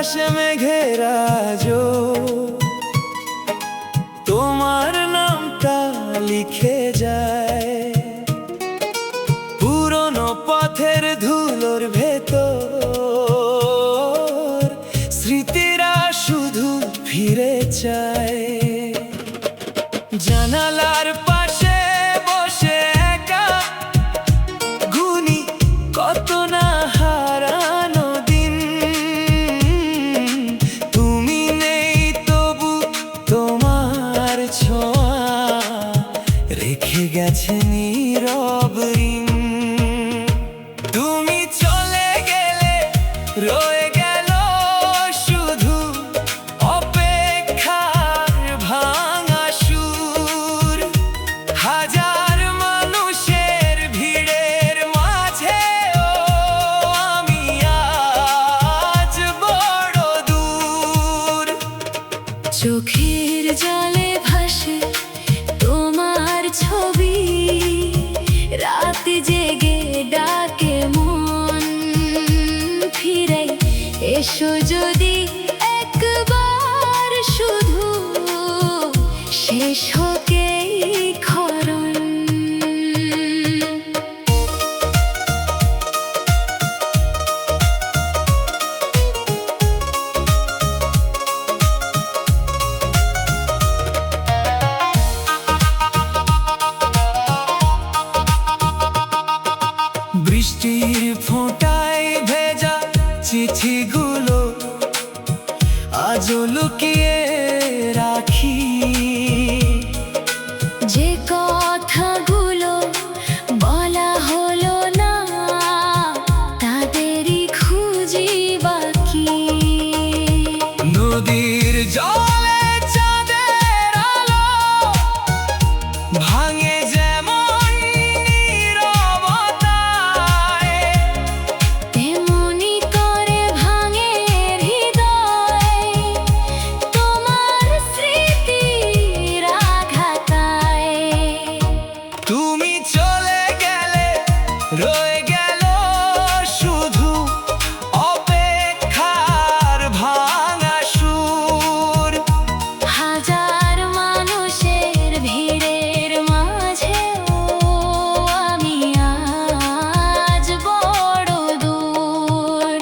আকাশে মেঘেরা তোমার নামটা লিখে যায় পুরনো পথের ধুলোর ভেতর, স্মৃতিরা শুধু ফিরে চায়। জানালার পাশে বসে একা গুনি কত না হারানো দিন, তুমি নেই তবু তোমার ছোঁয়া রেখে গেছে নীরব ঋণ। তুমি চলে গেলে রয়ে গেল শুধু অপেক্ষার ভাঙা সুর, হাজার মানুষের ভিড়ের মাঝেও আমি আজ বড় দূর। চোখের জলে ভাসে তোমার ছবি, রাত জেগে ডাকে মন, ফিরে এসো যদি একবার শুধু, শেষ হোক এই ক্ষরণ। বৃষ্টির ফোঁটায় ভেজা চিঠিগুলো আজও লুকিয়ে রাখি, যে কথাগুলো বলা হলো না তাদেরই খুঁজি বাকি। নদীর জলে চাঁদের আলো ভাঙে যেমন নীরবতায়, তেমনি করে ভাঙে হৃদয় তোমার স্মৃতির আঘাতায়। তুমি চলে গেলে রয়ে গেল শুধু অপেক্ষার ভাঙা সুর, হাজার মানুষের ভিড়ের মাঝেও আমি আজ বড় দূর।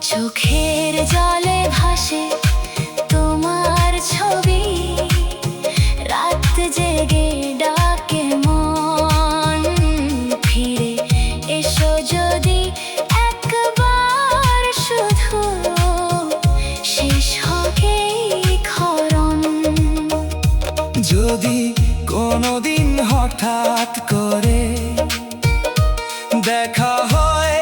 চোখের জলে ভাসে তোমার ছবি, রাত জেগে ডাকে মন, ফিরে এসো যদি একবার শুধু, শেষ হোক এই ক্ষরণ। যদি কোনোদিন হঠাৎ করে দেখা হয়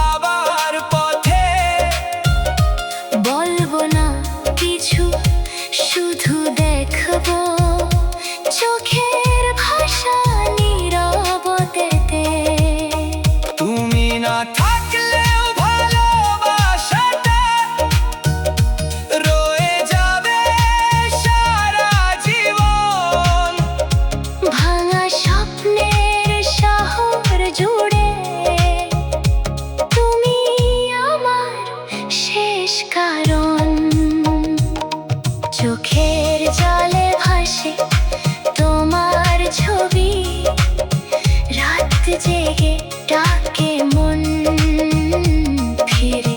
আবার পথে, বলবো না কিছু, শুধু দেখবো চোখের ভাষা নীরবতাতে। তুমি না থাকলেও ভালোবাসাটা রয়ে যাবে সারা জীবন, ভাঙা স্বপ্নের শহর জুড়ে তুমি আমার শেষ কারণ। চোখের জলে ভাসে তোমার ছবি, রাত জেগে ডাকে মন, ফিরে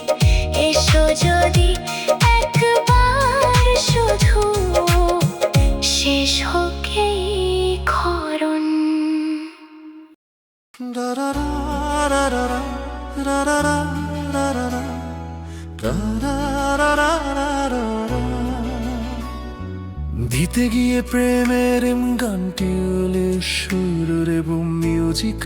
এসো যদি একবার শুধু, শেষ হোক এই ক্ষরণ। দিতে গিয়ে প্রেমের গানটি হলে সুর এবং মিউজিক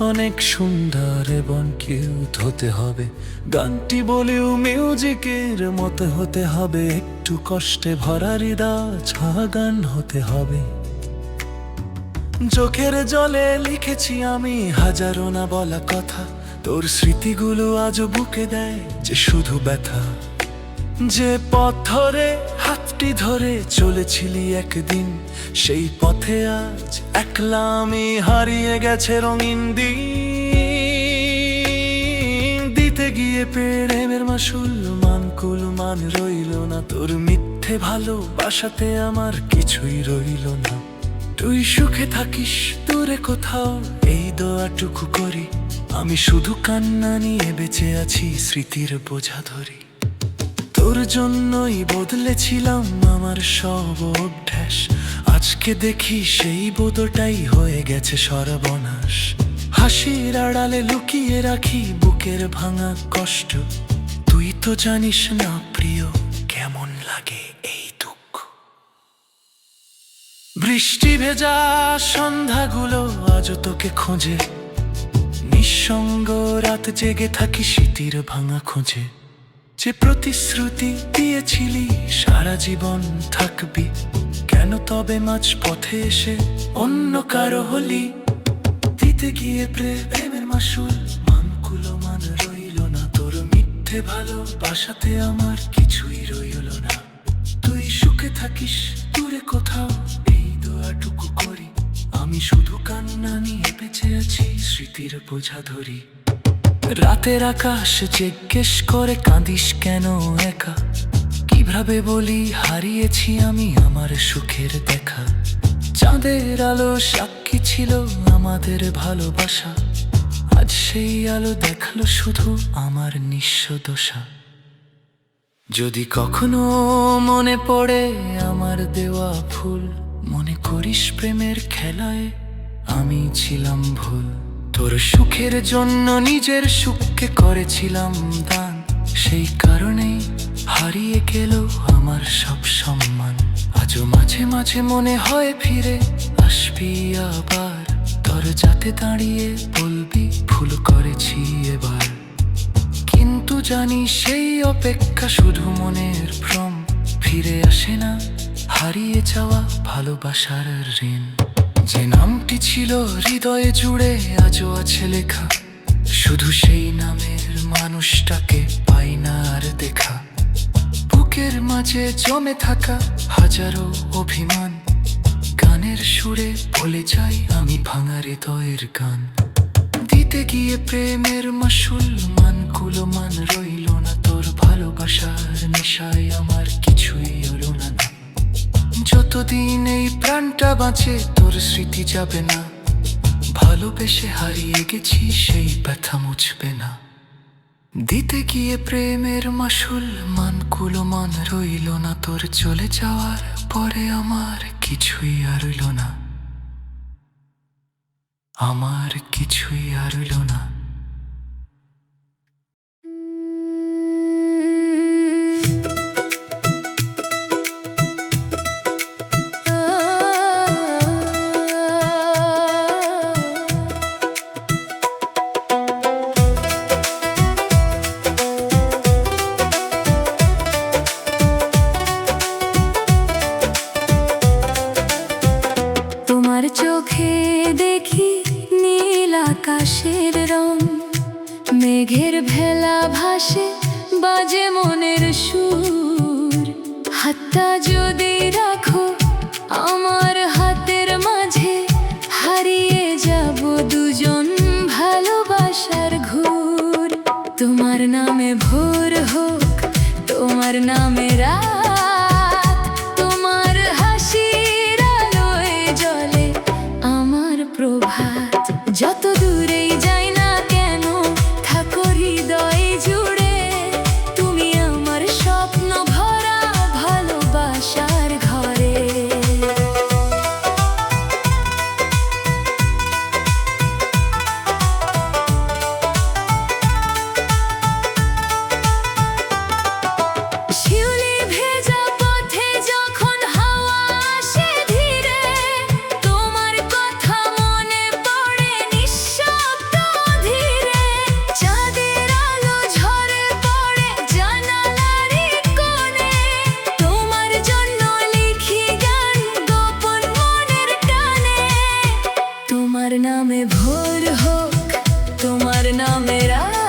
অনেক সুন্দর এবং কিউট হতে হবে। গানটি বলেও মিউজিকের মতো হতে হবে, একটু কষ্টে ভরা হৃদয় ছোঁয়া গান হতে হবে। চোখের জলে লিখেছি আমি হাজারো না বলা কথা, তোর স্মৃতিগুলো আজও বুকে দেয় যে শুধু ব্যথা। যে পথ ধরে হাতটি ধরে চলেছিলি একদিন, সেই পথে আজ একলা আমি হারিয়ে গেছে রঙিন দিন। দিতে গিয়ে প্রেমের মাসুল মান রইল না, তোর মিথ্যে ভালোবাসাতে আমার কিছুই রইল না। তুই সুখে থাকিস দূরে কোথাও, এই দোয়াটুকু করি, আমি শুধু কান্না নিয়ে বেঁচে আছি স্মৃতির বোঝা ধরি। তোর জন্যই বদলেছিলাম আমার সব অভ্যাস, আজকে দেখি সেই বোধটাই হয়ে গেছে সর্বনাশ। হাসির আড়ালে লুকিয়ে রাখি বুকের ভাঙা কষ্ট, তুই তো জানিস না প্রিয় কেমন লাগে এই দুঃখ। বৃষ্টি ভেজা সন্ধ্যাগুলো আজও তোকে খোঁজে, নিঃসঙ্গ রাত জেগে থাকি স্মৃতির ভাঙা খোঁজে। যে প্রতিশ্রুতি দিয়েছিলি সারা জীবন থাকবি, কেন তবে মাঝ পথে এসে অন্য কারো হলি? দিতে গিয়ে প্রেমের মাসুল মান রইল না, তোর মিথ্যে ভালোবাসাতে আমার কিছুই রইল না। তুই সুখে থাকিস দূরে কোথাও, এই দোয়াটুকু করি, আমি শুধু কান্না নিয়ে বেঁচে আছি স্মৃতির বোঝা ধরি। রাতের আকাশ জিজ্ঞেস করে কাঁদিস কেন একা, কিভাবে বলি হারিয়েছি আমি আমার সুখের দেখা। চাঁদের আলো সাক্ষী ছিল আমাদের ভালোবাসা, আজ সেই আলো দেখালো শুধু আমার নিঃস্ব দশা। যদি কখনো মনে পড়ে আমার দেওয়া ফুল, মনে করিস প্রেমের খেলায় আমি ছিলাম ভুল। তোর সুখের জন্য নিজের সুখকে করেছিলাম দান, সেই কারণেই হারিয়ে গেল আমার সব সম্মান। আজও মাঝে মাঝে মনে হয় ফিরে আসবি আবার, দরজাতে দাঁড়িয়ে বলবি ভুল করেছি এবার। কিন্তু জানি সেই অপেক্ষা শুধু মনের ভ্রম, ফিরে আসে না হারিয়ে যাওয়া ভালোবাসার ঋণ। যে নামটি ছিল হৃদয়ে জুড়ে আজও আছে লেখা, শুধু সেই নামের মানুষটাকে পাই না আর দেখা। বুকের মাঝে জমে থাকা হাজারো অভিমান, গানের সুরে বলে যাই আমি ভাঙা হৃদয়ের গান। দিতে গিয়ে প্রেমের মাসুল মান রইল না, তোর ভালোবাসার নেশায় আমার কিছুই হলো না। যতদিন এই প্রাণটা বাঁচে তোর স্মৃতি যাবে না, ভালোবেসে হারিয়ে গেছি সেই ব্যথা মুছবে না। দিতে গিয়ে প্রেমের মাসুল মান রইল না, তোর চলে যাওয়ার পরে আমার কিছুই আর রইল না, আমার কিছুই আর রইল না। তোমার চোখে দেখি নীল আকাশের রং, মেঘের ভেলা ভাসে বাজে মনের সুর। হাতটা যদি রাখো আমার হাতের মাঝে, হারিয়ে যাব দুজন ভালোবাসার ঘুর। তোমার নামে ভোর হোক, তোমার নামে রাত, তোমার হাসির আলোয় জ্বলে আমার প্রভাত। যত দূরেই যাই না কেন থাকো হৃদয়ে জুড়ে, তুমি আমার স্বপ্ন ভরা ভালোবাসার ঘরে। শিউলি ভেজা পথে যখন হাওয়া আসে ধীরে, তোমার কথা মনে পড়ে নিঃশব্দ ধীরে। চাঁদের আলো ঝরে পড়ে জানালারই কোণে, তোমার জন্য লিখি গান গোপন মনের টানে। তোমার নামে ভোর হোক, তোমার নামে রাত,